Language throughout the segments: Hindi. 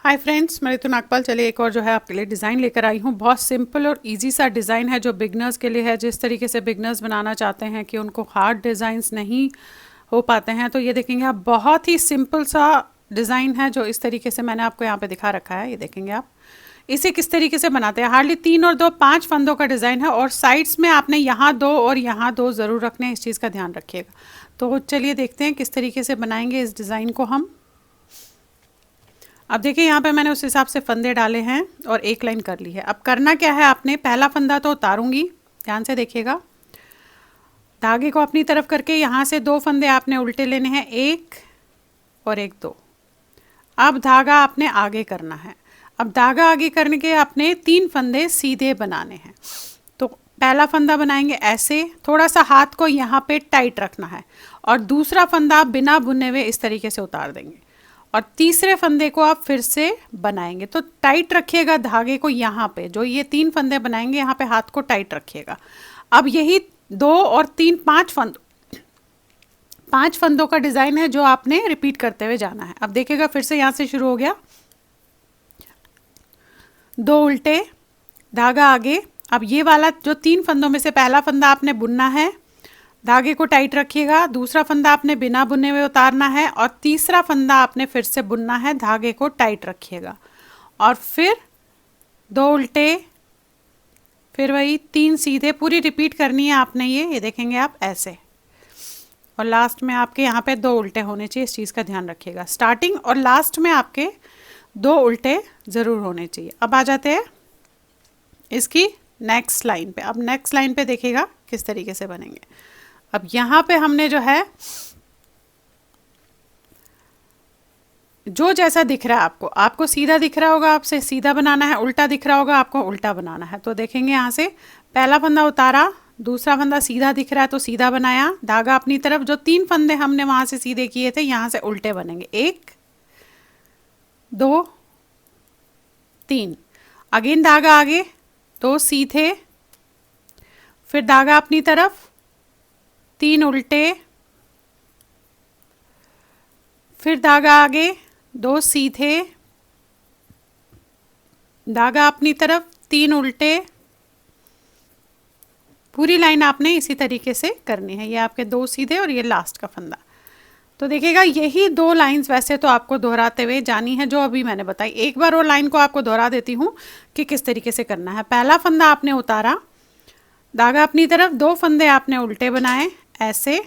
हाय फ्रेंड्स, मैं ऋतु नागपाल। चलिए एक और जो है आपके लिए डिज़ाइन लेकर आई हूँ। बहुत सिंपल और इजी सा डिज़ाइन है जो बिगनर्स के लिए है। जिस तरीके से बिगनर्स बनाना चाहते हैं कि उनको हार्ड डिज़ाइंस नहीं हो पाते हैं, तो ये देखेंगे आप, बहुत ही सिंपल सा डिज़ाइन है जो इस तरीके से मैंने आपको यहाँ पे दिखा रखा है। ये देखेंगे आप इसे किस तरीके से बनाते हैं। हार्डली 3 और 2 5 फंदों का डिज़ाइन है और साइड्स में आपने यहाँ 2 और यहाँ 2 ज़रूर रखने हैं। इस चीज़ का ध्यान रखिएगा। तो चलिए देखते हैं किस तरीके से बनाएंगे इस डिज़ाइन को हम। अब देखिए यहाँ पे मैंने उस हिसाब से फंदे डाले हैं और एक लाइन कर ली है। अब करना क्या है, आपने पहला फंदा तो उतारूंगी, ध्यान से देखिएगा। धागे को अपनी तरफ करके यहाँ से 2 फंदे आपने उल्टे लेने हैं, 1 और 1 2। अब धागा आपने आगे करना है। अब धागा आगे करने के आपने 3 फंदे सीधे बनाने हैं। तो पहला फंदा बनाएंगे ऐसे, थोड़ा सा हाथ को यहाँ पे टाइट रखना है और दूसरा फंदा आप बिना बुने हुए इस तरीके से उतार देंगे और तीसरे फंदे को आप फिर से बनाएंगे। तो टाइट रखिएगा धागे को यहाँ पे, जो ये 3 फंदे बनाएंगे यहाँ पे हाथ को टाइट रखिएगा। अब यही 2 और 3 5 फंदों का डिज़ाइन है जो आपने रिपीट करते हुए जाना है। अब देखिएगा फिर से यहाँ से शुरू हो गया, 2 उल्टे, धागा आगे। अब ये वाला जो 3 फंदों में से पहला फंदा आपने बुनना है, धागे को टाइट रखिएगा, दूसरा फंदा आपने बिना बुने हुए उतारना है और तीसरा फंदा आपने फिर से बुनना है, धागे को टाइट रखिएगा और फिर 2 उल्टे, फिर वही 3 सीधे, पूरी रिपीट करनी है आपने। ये देखेंगे आप ऐसे, और लास्ट में आपके यहाँ पे 2 उल्टे होने चाहिए। इस चीज़ का ध्यान रखिएगा। स्टार्टिंग और लास्ट में आपके 2 उल्टे ज़रूर होने चाहिए। अब आ जाते हैं इसकी नेक्स्ट लाइन पे। अब नेक्स्ट लाइन पे देखिएगा किस तरीके से बनेंगे। अब यहाँ पे हमने जो है, जो जैसा दिख रहा है आपको सीधा दिख रहा होगा, आपसे सीधा बनाना है, उल्टा दिख रहा होगा आपको उल्टा बनाना है। तो देखेंगे यहाँ से पहला फंदा उतारा, दूसरा फंदा सीधा दिख रहा है तो सीधा बनाया, धागा अपनी तरफ, जो 3 फंदे हमने वहाँ से सीधे किए थे यहाँ से उल्टे बनेंगे, 1 2 3। अगेन धागा आगे, 2 सीधे, फिर धागा अपनी तरफ, 3 उल्टे, फिर धागा आगे, 2 सीधे, धागा अपनी तरफ, 3 उल्टे। पूरी लाइन आपने इसी तरीके से करनी है। ये आपके 2 सीधे और ये लास्ट का फंदा। तो देखिएगा यही 2 लाइंस वैसे तो आपको दोहराते हुए जानी है जो अभी मैंने बताई। एक बार और लाइन को आपको दोहरा देती हूँ कि किस तरीके से करना है। पहला फंदा आपने उतारा, धागा अपनी तरफ, 2 फंदे आपने उल्टे बनाए ऐसे,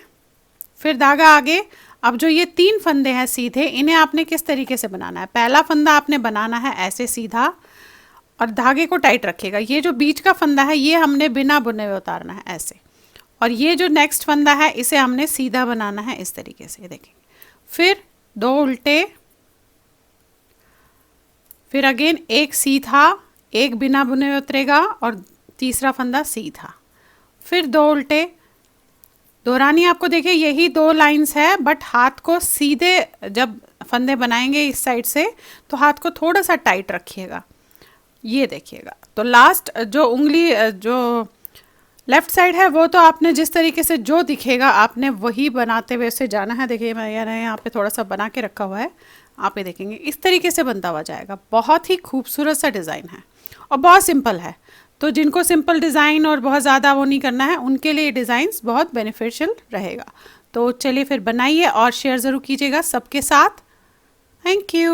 फिर धागा आगे। अब जो ये 3 फंदे हैं सीधे, इन्हें आपने किस तरीके से बनाना है। पहला फंदा आपने बनाना है ऐसे सीधा और धागे को टाइट रखिएगा। ये जो बीच का फंदा है ये हमने बिना बुने हुए उतारना है ऐसे, और ये जो नेक्स्ट फंदा है इसे हमने सीधा बनाना है इस तरीके से, देखेंगे। फिर 2 उल्टे, फिर अगेन 1 सीधा, 1 बिना बुने हुए उतरेगा और तीसरा फंदा सीधा, फिर 2 उल्टे। दोहरानी आपको देखिए यही 2 लाइंस है, बट हाथ को सीधे जब फंदे बनाएंगे इस साइड से तो हाथ को थोड़ा सा टाइट रखिएगा, ये देखिएगा। तो लास्ट जो उंगली जो लेफ्ट साइड है वो तो आपने जिस तरीके से जो दिखेगा आपने वही बनाते हुए से जाना है। देखिए मैं यहाँ पे थोड़ा सा बना के रखा हुआ है, आप ये देखेंगे इस तरीके से बनता हुआ जाएगा। बहुत ही खूबसूरत सा डिज़ाइन है और बहुत सिंपल है। तो जिनको सिंपल डिज़ाइन और बहुत ज़्यादा वो नहीं करना है उनके लिए डिज़ाइंस बहुत बेनिफिशियल रहेगा। तो चलिए फिर बनाइए और शेयर ज़रूर कीजिएगा सबके साथ। Thank you.